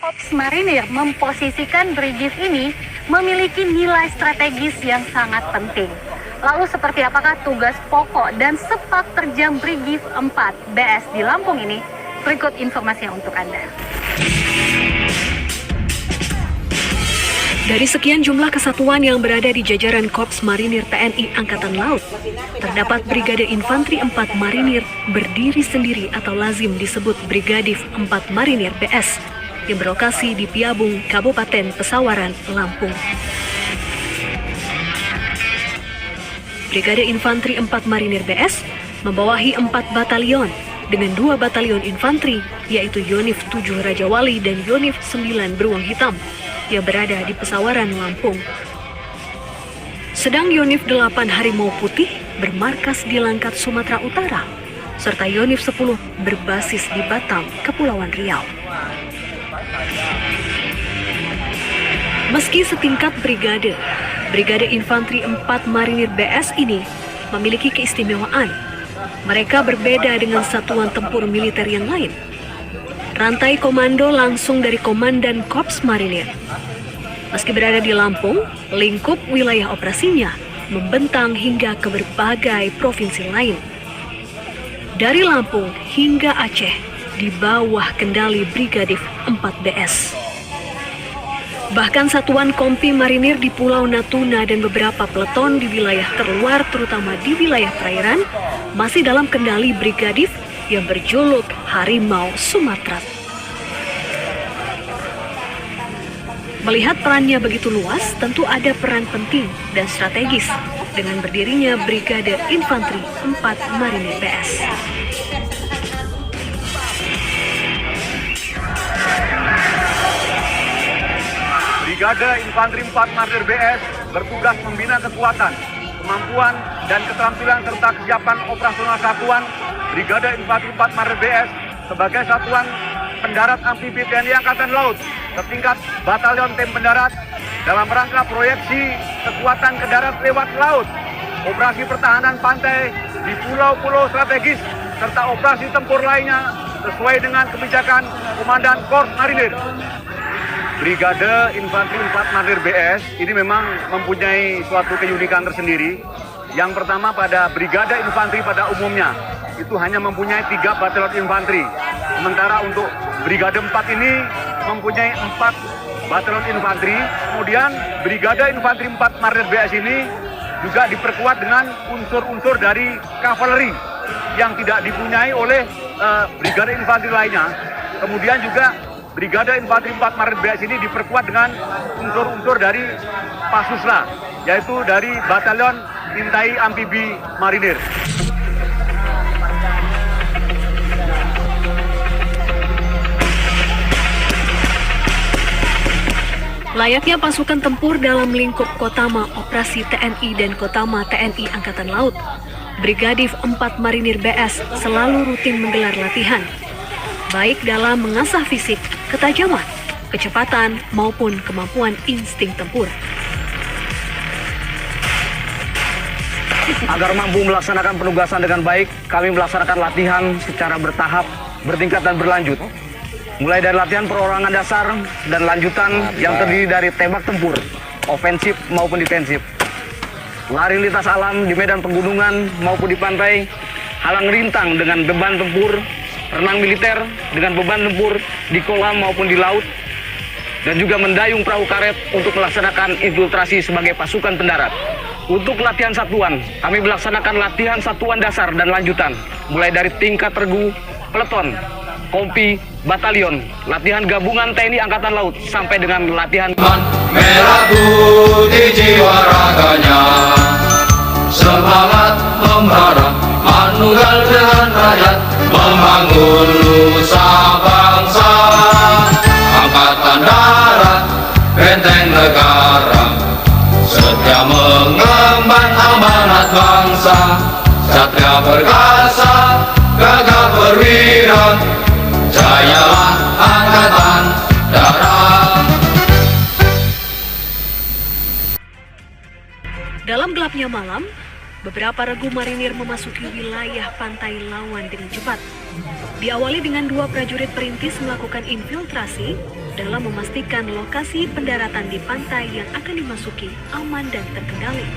Korps Marinir memposisikan Brigif ini memiliki nilai strategis yang sangat penting. Lalu seperti apakah tugas pokok dan sepak terjang Brigif 4 BS di Lampung ini? Berikut informasinya untuk Anda. Dari sekian jumlah kesatuan yang berada di jajaran Korps Marinir TNI Angkatan Laut, terdapat Brigade Infanteri 4 Marinir berdiri sendiri atau lazim disebut Brigadif 4 Marinir BS yang berlokasi di Piabung, Kabupaten Pesawaran, Lampung. Brigade Infanteri 4 Marinir BS membawahi 4 batalion dengan 2 batalion infanteri, yaitu Yonif 7 Raja Wali dan Yonif 9 Beruang Hitam, yang berada di Pesawaran, Lampung. Sedang Yonif 8 Harimau Putih bermarkas di Langkat, Sumatera Utara, serta Yonif 10 berbasis di Batam, Kepulauan Riau. Meski setingkat brigade, Brigade Infanteri 4 Marinir BS ini memiliki keistimewaan. Mereka berbeda dengan satuan tempur militer yang lain. Rantai komando langsung dari Komandan Korps Marinir. Meski berada di Lampung, lingkup wilayah operasinya membentang hingga ke berbagai provinsi lain. Dari Lampung hingga Aceh, di bawah kendali Brigadif 4 BS. Bahkan satuan kompi marinir di Pulau Natuna dan beberapa peleton di wilayah terluar, terutama di wilayah perairan, masih dalam kendali Brigadif yang berjuluk Harimau Sumatera. Melihat perannya begitu luas, tentu ada peran penting dan strategis dengan berdirinya Brigade Infanteri 4 Marinir BS. Brigade Infanteri 4 Marinir BS bertugas membina kekuatan, kemampuan, dan keterampilan serta kesiapan operasional satuan Brigade Infanteri 4 Marinir BS sebagai satuan pendarat amfibi TNI Angkatan Laut setingkat batalion tim pendarat dalam rangka proyeksi kekuatan ke darat lewat laut, operasi pertahanan pantai di pulau-pulau strategis, serta operasi tempur lainnya sesuai dengan kebijakan Komandan Korps Marinir. Brigade Infanteri 4 Marinir BS ini memang mempunyai suatu keunikan tersendiri. Yang pertama, pada Brigade Infanteri pada umumnya itu hanya mempunyai 3 batalion infanteri. Sementara untuk Brigade 4 ini mempunyai 4 batalion infanteri. Kemudian Brigade Infanteri 4 Marinir BS ini juga diperkuat dengan unsur-unsur dari kavaleri yang tidak dipunyai oleh Brigade Infanteri lainnya. Kemudian juga Brigade Infanteri 4 Marinir BS ini diperkuat dengan unsur-unsur dari Pasusla, yaitu dari Batalion Intai Amfibi Marinir. Layaknya pasukan tempur dalam lingkup Kotama Operasi TNI dan Kotama TNI Angkatan Laut, Brigadif 4 Marinir BS selalu rutin menggelar latihan, baik dalam mengasah fisik, ketajaman, kecepatan, maupun kemampuan insting tempur. Agar mampu melaksanakan penugasan dengan baik, kami melaksanakan latihan secara bertahap, bertingkat, dan berlanjut. Mulai dari latihan perorangan dasar dan lanjutan yang terdiri dari tembak tempur, ofensif maupun defensif, lari lintas alam di medan pegunungan maupun di pantai, halang rintang dengan beban tempur, renang militer dengan beban tempur di kolam maupun di laut, dan juga mendayung perahu karet untuk melaksanakan infiltrasi sebagai pasukan pendarat. Untuk latihan satuan, kami melaksanakan latihan satuan dasar dan lanjutan, mulai dari tingkat regu, peleton, kompi, batalion, latihan gabungan TNI Angkatan Laut, sampai dengan latihan merah putih jiwa raganya, semangat membara, manunggal dengan rakyat, membangun nusa bangsa, angkatan darat, benteng negara, setia mengemban amanat bangsa, satria perkasa, gagah perwira, jayalah angkatan darat. Dalam gelapnya malam, beberapa regu marinir memasuki wilayah pantai lawan dengan cepat. Diawali dengan 2 prajurit perintis melakukan infiltrasi, dalam memastikan lokasi pendaratan di pantai yang akan dimasuki aman dan terkendali.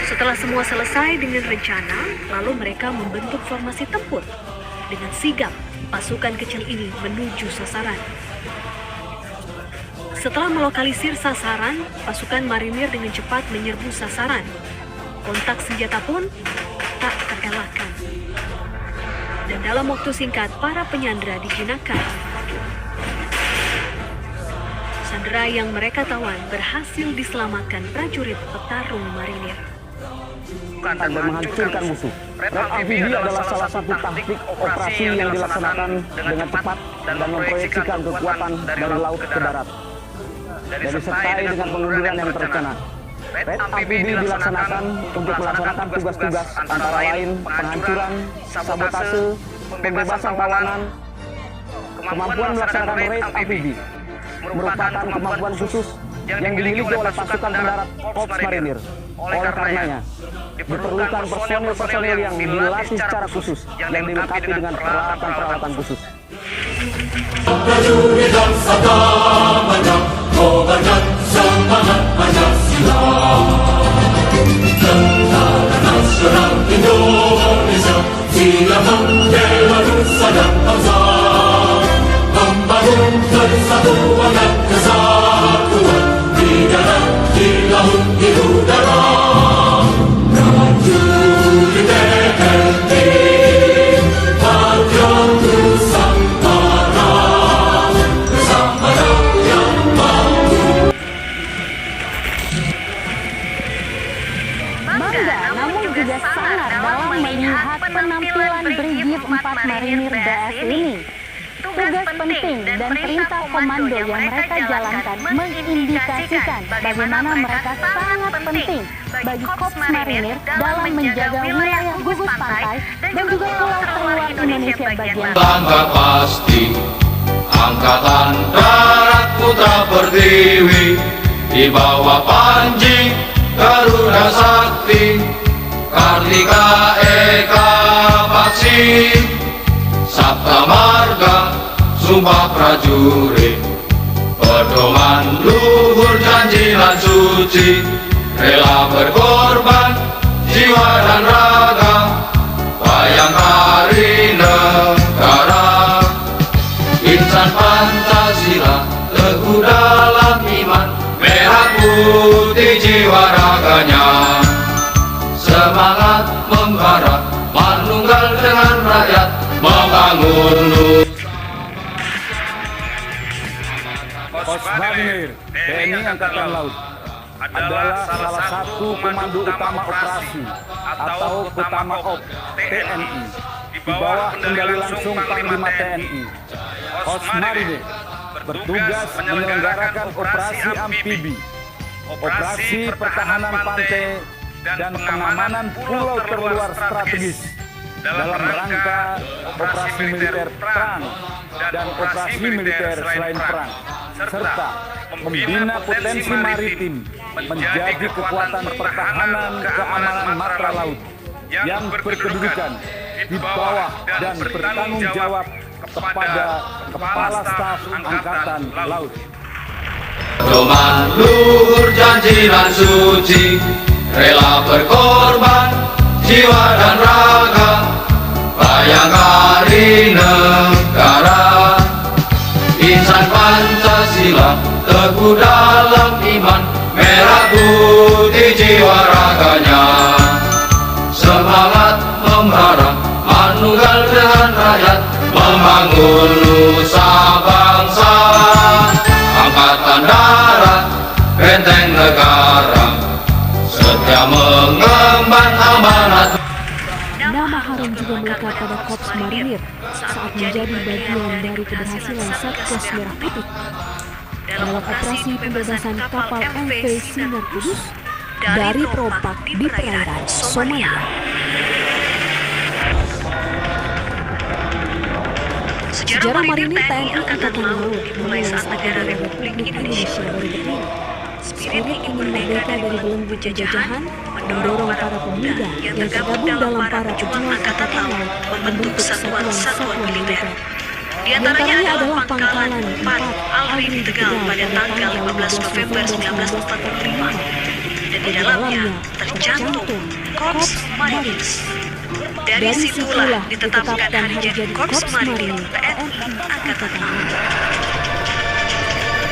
Setelah semua selesai dengan rencana, lalu mereka membentuk formasi tempur. Dengan sigap, pasukan kecil ini menuju sasaran. Setelah melokalisir sasaran, pasukan marinir dengan cepat menyerbu sasaran. Kontak senjata pun tak terelakkan. Dan dalam waktu singkat, para penyandera dijinakkan. Sandera yang mereka tawan berhasil diselamatkan prajurit petarung marinir. Dan menghancurkan musuh. Red Amfibi adalah salah satu taktik operasi yang dilaksanakan dengan cepat dan memproyeksikan kekuatan dari laut ke darat. Dan disertai dengan pengunduran yang terencana. Red Amfibi dilaksanakan untuk melaksanakan tugas-tugas antara lain penghancuran, sabotase, pembebasan tawanan. Kemampuan melaksanakan Red Amfibi merupakan kemampuan khusus yang dimiliki oleh pasukan pendarat Korps Marinir. Oleh karenanya, diperlukan personil-personil yang dilatih secara khusus, yang dilengkapi dengan peralatan-peralatan khusus. Prajurit dan sagamanya, kobaran semangat Pancasila. Tentara Nasional Indonesia siap membela nusa dan bangsa, membangun persatuan dan kesatuan di darat, di laut, di udara. Prajurit TNI, patriot Nusantara, bersama rakyat mampu. Bangga namun juga sangat dalam melihat penampilan Brigif 4 Marinir BS ini. Tugas penting dan perintah komando yang mereka jalankan mengindikasikan bagaimana mereka sangat penting bagi Korps Marinir dalam menjaga wilayah gugus pantai dan juga pulau terluar Indonesia bagian. Bangga pasti Angkatan Darat Putra Pertiwi di bawah Panji Garuda Sakti Kartika Eka Paksi Sabta Marga Sumpah Prajurit pedoman luhur janji dan suci, rela berkorban jiwa dan raga, bayangkari negara. Insan Pancasila teguh dalam iman, merah putih jiwa raganya, semangat membara, manunggal dengan rakyat, membangun Korps Marinir TNI Angkatan Laut adalah salah satu komando utama operasi atau Utama Op TNI di bawah kendali langsung Panglima TNI. Korps Marinir bertugas menyelenggarakan operasi amfibi, operasi pertahanan pantai, dan pengamanan pulau terluar strategis dalam rangka operasi militer perang dan operasi militer selain perang, serta membina potensi maritim menjadi kekuatan pertahanan keamanan matra laut yang berkedudukan di bawah dan bertanggung jawab kepada Kepala Staf Angkatan Laut. pedoman luhur janji dan suci, rela berkorban jiwa dan raga, bayangkari negara. Insan Pancasila teguh dalam iman, merah putih jiwa raganya, semangat membara, manunggal dengan rakyat, membangun nusa bangsa. Angkatan Darat, benteng negara, setia mengemban amanat. Nama harum juga melekat pada Korps Marinir saat menjadi bagian dari keberhasilan Satgas Merah Putih dalam operasi pembebasan kapal MV Sinar Kudus dari perompak di perairan Somalia. Sejarah Marinir TNI Angkatan Laut dimulai saat negara Republik Indonesia baru berdiri. Spirit ingin merdeka dari belenggu penjajahan mendorong para pemuda yang tergabung dalam para pejuang Angkatan Laut membentuk satuan militer. Di antaranya adalah Pangkalan 4 Alrim Tegal pada tanggal 15 November 1945. Dan di dalamnya tercantum Korps Mariners. Dari situlah ditetapkan hari jadi Korps Marinir TNI Angkatan Laut.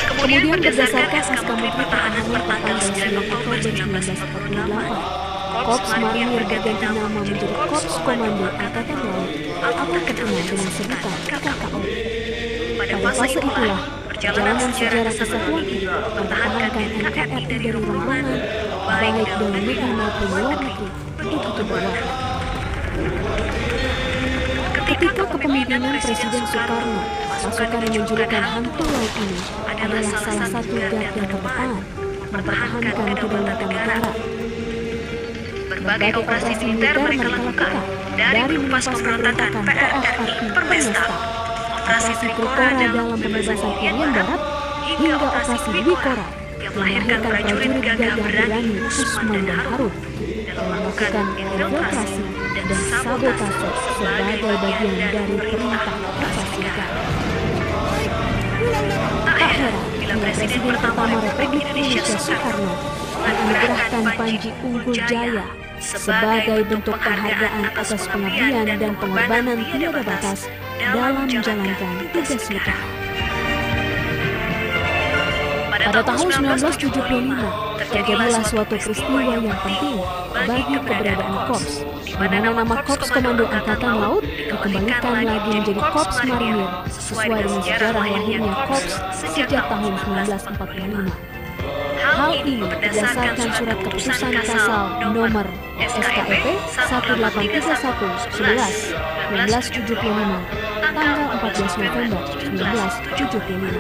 Kemudian berdasarkan SK Menteri Pertahanan pertanggal 9 Oktober 1948, Korps Marinir berganti nama menjadi Korps Komando Angkatan Laut atau terkenal dengan sebutan KKO. Pada fase itulah perjalanan sejarah kesatuan ini mempertahankan NKRI dari ruang-ruangan, baik dalam negeri maupun luar negeri, begitu berwarna. Ketika kepemimpinan Presiden Soekarno, pasukan yang menjulukan hantu laut ini adalah salah satu garda terdepan mempertahankan kedaulatan negara. Berbagai operasi militer mereka lakukan, dari menumpas pemberontakan PRRI Permesta, operasi Trikora dalam pembebasan Irian Barat, hingga operasi Wikora yang melahirkan prajurit gagah berani Usman dan Harun dalam melakukan infiltrasi dan sabotase sebagai bagian dari perintah operasi negara. Tak heran bila Presiden pertama Republik Indonesia Soekarno menganugerahkan Panji Unggul Jaya sebagai bentuk penghargaan atas pengabdian dan pengorbanan tiada batas dalam menjalankan tugas negara. Pada tahun 1975, terjadilah suatu peristiwa yang penting bagi keberadaan Korps, di mana nama Korps Komando Angkatan Laut dikembalikan lagi menjadi Korps Marinir sesuai dengan sejarah lahirnya Korps sejak tahun 1945. Hal ini berdasarkan surat keputusan Kasal nomor SKEP 1831/11/1975 tanggal 14 November 1975.